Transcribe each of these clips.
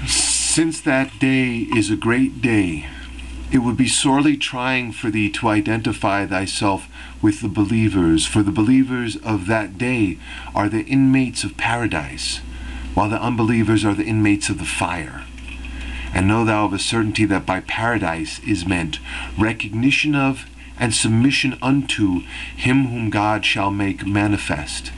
Since that day is a great day, it would be sorely trying for thee to identify thyself with the believers, for the believers of that day are the inmates of paradise, while the unbelievers are the inmates of the fire. And know thou of a certainty that by paradise is meant recognition of and submission unto him whom God shall make manifest,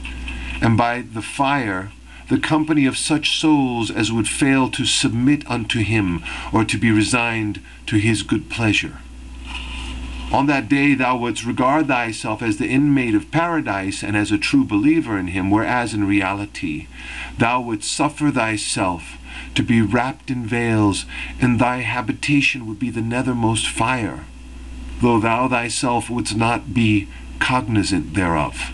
and by the fire the company of such souls as would fail to submit unto him or to be resigned to his good pleasure. On that day thou wouldst regard thyself as the inmate of paradise and as a true believer in him, whereas in reality thou wouldst suffer thyself to be wrapped in veils, and thy habitation would be the nethermost fire, though thou thyself wouldst not be cognizant thereof.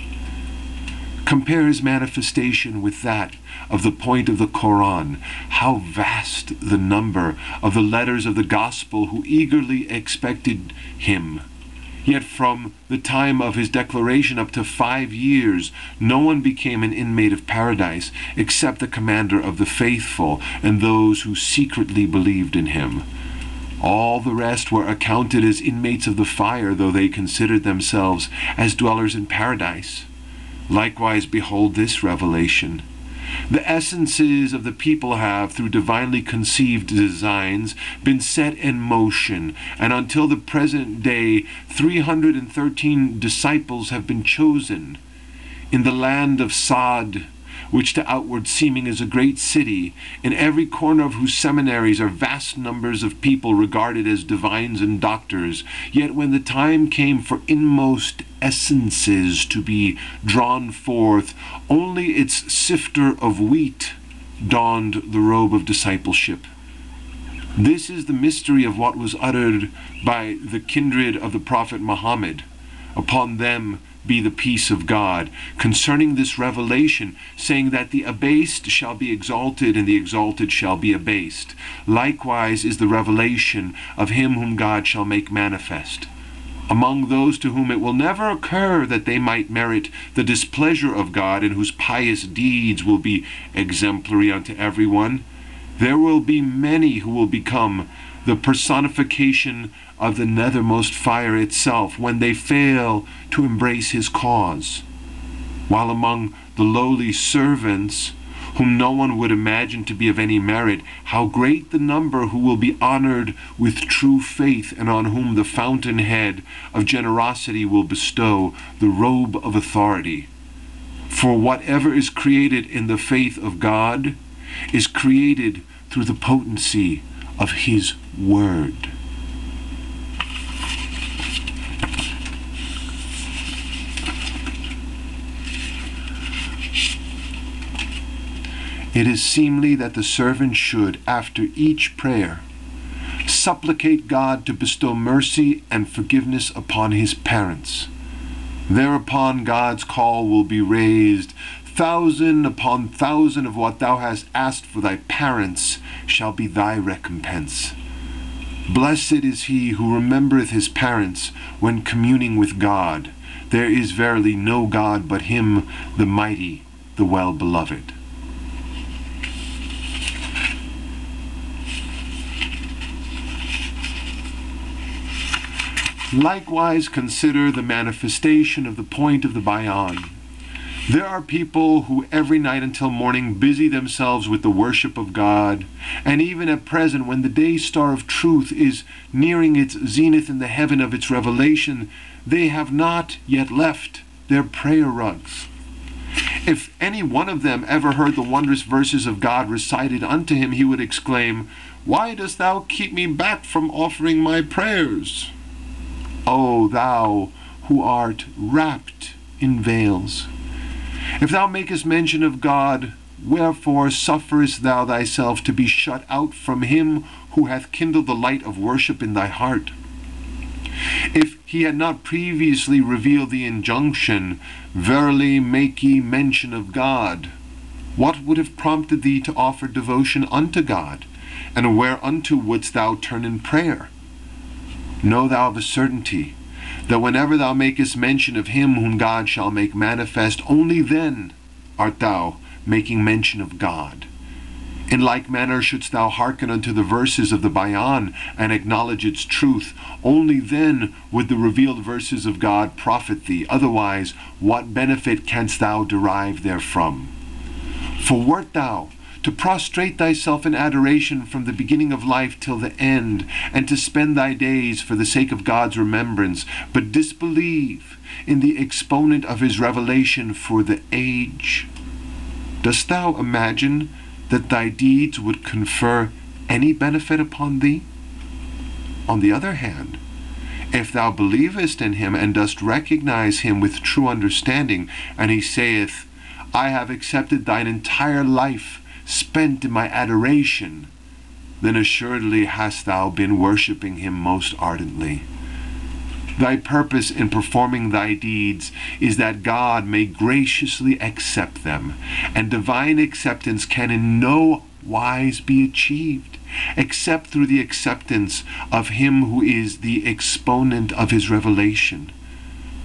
Compare his manifestation with that of the point of the Quran. How vast the number of the letters of the gospel who eagerly expected him. Yet from the time of his declaration up to 5 years, no one became an inmate of paradise except the commander of the faithful and those who secretly believed in him. All the rest were accounted as inmates of the fire, though they considered themselves as dwellers in paradise. Likewise, behold this revelation. The essences of the people have, through divinely conceived designs, been set in motion, and until the present day 313 disciples have been chosen. In the land of Sa'd, which to outward seeming is a great city, in every corner of whose seminaries are vast numbers of people regarded as divines and doctors, yet when the time came for inmost essences to be drawn forth, only its sifter of wheat donned the robe of discipleship. This is the mystery of what was uttered by the kindred of the Prophet Muhammad. Upon them be the peace of God, concerning this revelation, saying that the abased shall be exalted and the exalted shall be abased. Likewise is the revelation of him whom God shall make manifest. Among those to whom it will never occur that they might merit the displeasure of God, and whose pious deeds will be exemplary unto everyone, there will be many who will become the personification of the nethermost fire itself when they fail to embrace his cause. While among the lowly servants, whom no one would imagine to be of any merit, how great the number who will be honored with true faith, and on whom the fountainhead of generosity will bestow the robe of authority. For whatever is created in the faith of God is created through the potency of his word. It is seemly that the servant should, after each prayer, supplicate God to bestow mercy and forgiveness upon his parents. Thereupon God's call will be raised. 1,000 upon 1,000 of what thou hast asked for thy parents shall be thy recompense. Blessed is he who remembereth his parents when communing with God. There is verily no God but him, the mighty, the well-beloved. Likewise, consider the manifestation of the point of the Bayan. There are people who every night until morning busy themselves with the worship of God, and even at present, when the day star of truth is nearing its zenith in the heaven of its revelation, they have not yet left their prayer rugs. If any one of them ever heard the wondrous verses of God recited unto him, he would exclaim, "Why dost thou keep me back from offering my prayers? O thou who art wrapped in veils! If thou makest mention of God, wherefore sufferest thou thyself to be shut out from him who hath kindled the light of worship in thy heart? If he had not previously revealed the injunction, verily make ye mention of God, what would have prompted thee to offer devotion unto God? And whereunto wouldst thou turn in prayer? Know thou of a certainty that whenever thou makest mention of him whom God shall make manifest, only then art thou making mention of God. In like manner shouldst thou hearken unto the verses of the Bayan and acknowledge its truth. Only then would the revealed verses of God profit thee. Otherwise, what benefit canst thou derive therefrom? For wert thou to prostrate thyself in adoration from the beginning of life till the end, and to spend thy days for the sake of God's remembrance, but disbelieve in the exponent of his revelation for the age, dost thou imagine that thy deeds would confer any benefit upon thee? On the other hand, if thou believest in him and dost recognize him with true understanding, and he saith, I have accepted thine entire life spent in my adoration, then assuredly hast thou been worshipping him most ardently. Thy purpose in performing thy deeds is that God may graciously accept them, and divine acceptance can in no wise be achieved except through the acceptance of him who is the exponent of his revelation.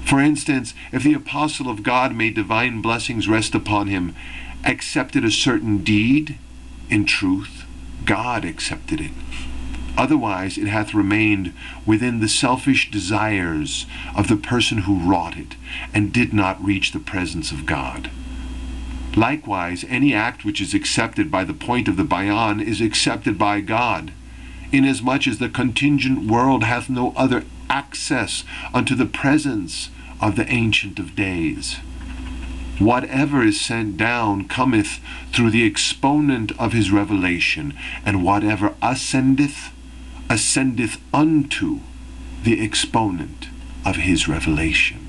For instance, if the apostle of God, may divine blessings rest upon him, accepted a certain deed, in truth, God accepted it. Otherwise, it hath remained within the selfish desires of the person who wrought it, and did not reach the presence of God. Likewise, any act which is accepted by the point of the Bayan is accepted by God, inasmuch as the contingent world hath no other access unto the presence of the Ancient of Days. Whatever is sent down cometh through the exponent of his revelation, and whatever ascendeth, ascendeth unto the exponent of his revelation.